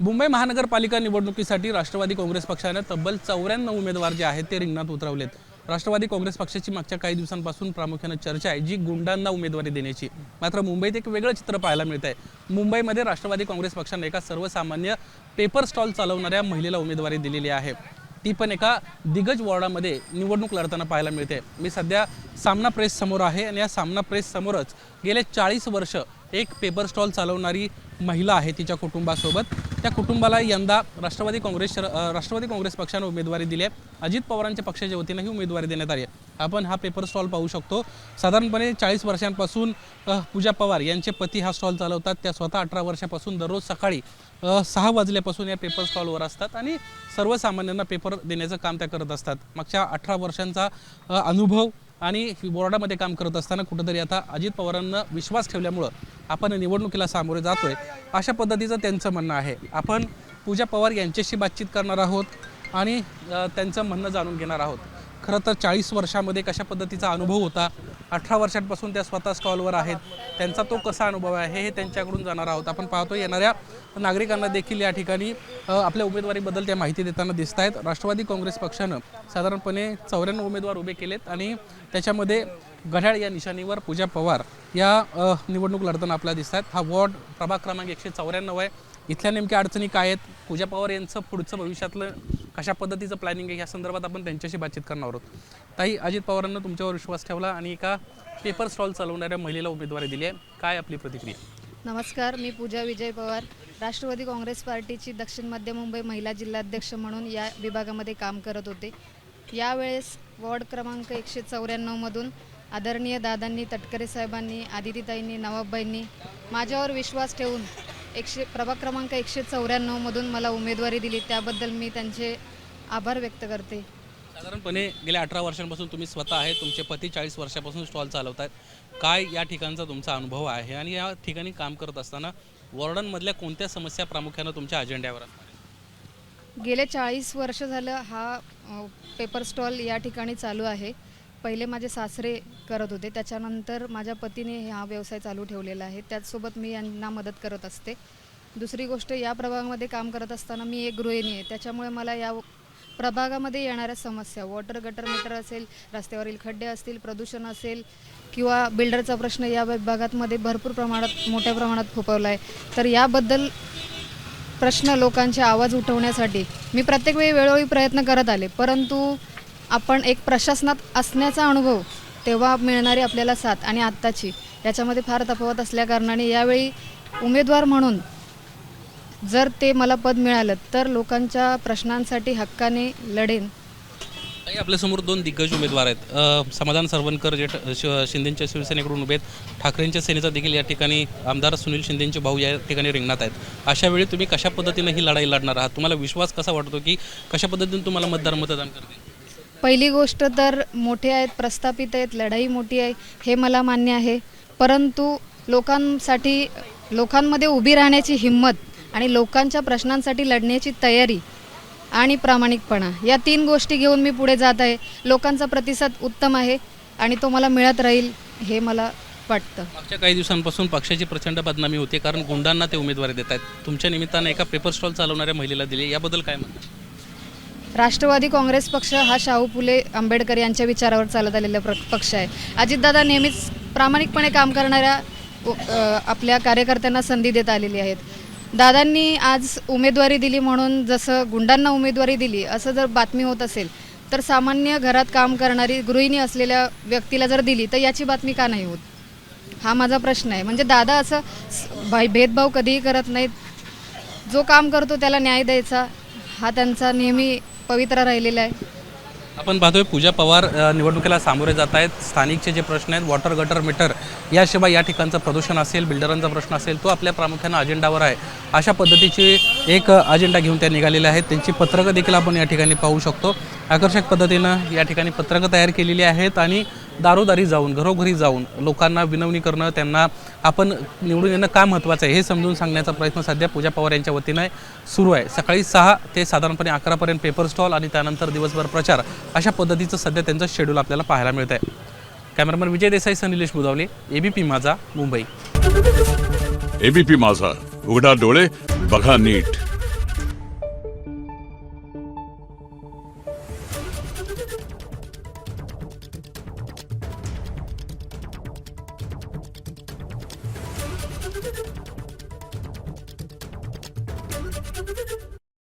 मुंबई महानगरपालिका निवडणुकीसाठी राष्ट्रवादी काँग्रेस पक्षाने तब्बल 94 उमेदवार जे आहेत ते रिंगणात उतरवलेत। राष्ट्रवादी काँग्रेस पक्षाची मागच्या काही दिवसांपासून प्रामुख्याने चर्चा आहे जी गुंडांना उमेदवारी देण्याची। मात्र मुंबईत एक वेगळं चित्र पाहायला मिळत आहे। मुंबईमध्ये राष्ट्रवादी काँग्रेस पक्षाने एका सर्वसामान्य पेपर स्टॉल चालवणाऱ्या महिलेला उमेदवारी दिलेली आहे, ती पण एका दिग्गज वॉर्डामध्ये निवडणूक लढताना पाहायला मिळते। मी सध्या सामना प्रेस समोर आहे आणि या सामना प्रेस समोरच गेले 40 वर्ष एक पेपर स्टॉल चालवणारी महिला आहे तिच्या कुटुंबासोबत। त्या कुटुंबाला यंदा राष्ट्रवादी काँग्रेस पक्षाने उमेदवारी दिली आहे। अजित पवारांच्या पक्षाच्या वतीने ही उमेदवारी देण्यात आली आहे। आपण हा पेपर स्टॉल पाहू शकतो। साधारणपणे 40 वर्षांपासून पूजा पवार यांचे पती हा स्टॉल चालवतात। त्या स्वतः 18 वर्षापासून दररोज सकाळी 6 वाजल्यापासून या पेपर स्टॉलवर असतात आणि सर्वसामान्यांना पेपर देण्याचं काम त्या करत असतात। मागच्या 18 वर्षांचा अनुभव आणि बोर्डामध्ये काम करत असताना कुठेतरी आता अजित पवारांना विश्वास ठेवल्यामुळं आपण निवडणुकीला सामोरे जातोय, अशा पद्धतीचं त्यांचं म्हणणं आहे। आपण पूजा पवार यांच्याशी बातचीत करणार आहोत आणि त्यांचं म्हणणं जाणून घेणार आहोत। खरं तर 40 वर्षामध्ये कशा पद्धतीचा अनुभव होता, 18 वर्षांपासून त्या स्वतः स्टॉलवर आहेत, त्यांचा तो कसा अनुभव आहे हे त्यांच्याकडून जाणार आहोत। आपण पाहतो येणाऱ्या नागरिकांना देखील या ठिकाणी आपल्या उमेदवारीबद्दल त्या माहिती देताना दिसत आहेत। राष्ट्रवादी काँग्रेस पक्षानं साधारणपणे 94 उमेदवार उभे केलेत आणि त्याच्यामध्ये घड्याळ या निशाणीवर पूजा पवार या निवडणूक लढताना आपल्याला दिसत आहेत। हा वॉर्ड प्रभाग क्रमांक 194 आहे। इथल्या नेमक्या अडचणी काय आहेत, पूजा पवार यांचं पुढचं भविष्यातलं कशा पद्धतीचं प्लॅनिंग आहे या संदर्भात आपण त्यांच्याशी बातचीत करणार आहोत। ताई, अजित पवारांना तुमच्यावर विश्वास ठेवला आणि एका पेपर स्टॉल चालवणाऱ्या महिलेला उमेदवारी दिली आहे, काय आपली प्रतिक्रिया? नमस्कार, मी पूजा विजय पवार, राष्ट्रवादी काँग्रेस पार्टीची दक्षिण मध्य मुंबई महिला जिल्हाध्यक्ष म्हणून या विभागामध्ये काम करत होते। यावेळेस वॉर्ड क्रमांक 194 मधून आदरणीय दादांनी, तटकरे साहेबांनी, आदितीताईंनी, नवाबबाईंनी माझ्यावर विश्वास ठेवून प्रभाग क्रमांक 194 मधून मला उमेदवारी दिली, त्याबद्दल मी त्यांचे आभार व्यक्त करते। साधारणपणे गेल्या 18 वर्षांपासून तुम्ही स्वतः आहे, तुमचे पती 40 वर्षापासून स्टॉल चालवतात, काय या ठिकाणचा तुमचा अनुभव आहे आणि या ठिकाणी काम करत असताना वॉर्डांमधल्या कोणत्या समस्या प्रामुख्याने तुमच्या अजेंड्यावर असतात? गेले 40 वर्ष झालं हा पेपर स्टॉल या ठिकाणी चालू आहे। पहिले माझे सासरे करत होते, त्याच्यानंतर माझ्या पतीने हा व्यवसाय चालू ठेवलेला आहे, त्याचसोबत मी यांना मदत करत असते। दुसरी गोष्ट, या प्रभागामध्ये काम करत असताना मी एक गृहिणी आहे, त्याच्यामुळे मला या प्रभागामध्ये येणाऱ्या समस्या, वॉटर गटर मीटर असेल, रस्त्यावरील खड्डे असतील, प्रदूषण असेल किंवा बिल्डरचा प्रश्न या विभागामध्ये भरपूर प्रमाणात, मोठ्या प्रमाणात फोफवला आहे। तर याबद्दल प्रश्न, लोकांचे आवाज उठवण्यासाठी मी प्रत्येक वेळी वेळोवेळी प्रयत्न करत आले, परंतु आपण एक प्रशासनात असण्याचा अनुभव, तेव्हा मिळणारी आपल्याला साथ आणि आत्ताची याच्यामध्ये फार तफावत असल्याकारणाने यावेळी उमेदवार म्हणून जर ते मला पद मिळालं तर लोकांच्या प्रश्नांसाठी हक्काने लढेन। आपल्यासमोर 2 दिग्गज उमेदवार आहेत। समाधान सरवणकर जे शिंदेच्या शिवसेनेकडून उभे आहेत, ठाकरेंच्या सेनेचा देखील या ठिकाणी आमदार सुनील शिंदेचे भाऊ या ठिकाणी रिंगणात आहेत। अशा वेळी तुम्ही कशा पद्धतीने ही लढाई लढणार आहात? तुम्हाला विश्वास कसा वाटतो की कशा पद्धतीने तुम्हाला मतदान करतील? पहिली गोष्ट तर मोठे आहेत, प्रस्थापित आहेत, लढाई मोठी आहे हे मला मान्य आहे, परंतु लोकांसाठी, लोकांमध्ये उभी राहण्याची हिंमत आणि लोकांच्या प्रश्नांसाठी लढण्याची तयारी आणि प्रामाणिकपणा, या 3 गोष्टी घेऊन मी पुढे जात आहे। लोकांचा प्रतिसाद उत्तम आहे आणि तो मला मिळत राहील हे मला वाटतं। मागच्या काही दिवसांपासून पक्षाची प्रचंड बदनामी होते कारण गुंडांना ते उमेदवारी देत आहेत। तुमच्या निमित्तानं एका पेपर स्टॉल चालवणाऱ्या महिलेला दिली, याबद्दल काय म्हणतात? राष्ट्रवादी काँग्रेस पक्ष हा शाहू फुले आंबेडकर यांच्या विचारावर चालत आलेला पक्ष आहे। अजितदादा नेहमीच प्रामाणिकपणे काम करणाऱ्या आपल्या कार्यकर्त्यांना संधी देत आलेली आहेत। दादांनी आज उमेदवारी दिली म्हणून जसं गुंडांना उमेदवारी दिली असं जर बातमी होत असेल तर सामान्य घरात काम करणारी गृहिणी असलेल्या व्यक्तीला जर दिली तर याची बातमी का नाही होत, हा माझा प्रश्न आहे। म्हणजे दादा असं भेदभाव कधीही करत नाहीत, जो काम करतो त्याला न्याय द्यायचा हा त्यांचा नेहमी पवित्र राहिलेला आहे। आपण पाहतोय पूजा पवार निवडणुकीला सामोरे जात आहेत। स्थानिकचे जे प्रश्न आहेत, वॉटर गटर मीटर याशिवाय या ठिकाणचं प्रदूषण असेल, बिल्डरांचा प्रश्न असेल, तो आपल्या प्रामुख्यानं अजेंडावर आहे। अशा पद्धतीची एक अजेंडा घेऊन त्या निघालेल्या आहेत। त्यांची पत्रकं देखील आपण या ठिकाणी पाहू शकतो। आकर्षक पद्धतीनं या ठिकाणी पत्रकं तयार केलेली आहेत आणि दारोदारी जाऊन, घरोघरी जाऊन लोकांना विनवणी करणं, त्यांना आपण निवडून येणं का महत्त्वाचं आहे हे समजून सांगण्याचा प्रयत्न सध्या पूजा पवार यांच्या वतीनं सुरू आहे। सकाळी 6 ते साधारणपणे 11 पर्यंत पेपर स्टॉल आणि त्यानंतर दिवसभर प्रचार, अशा पद्धतीचं सध्या त्यांचं शेड्यूल आपल्याला पाहायला मिळत आहे। कॅमेरामन विजय देसाई, निलेश बुदावले, एबीपी माझा, मुंबई। एबीपी माझा, उघडा डोळे बघा नीट। आहे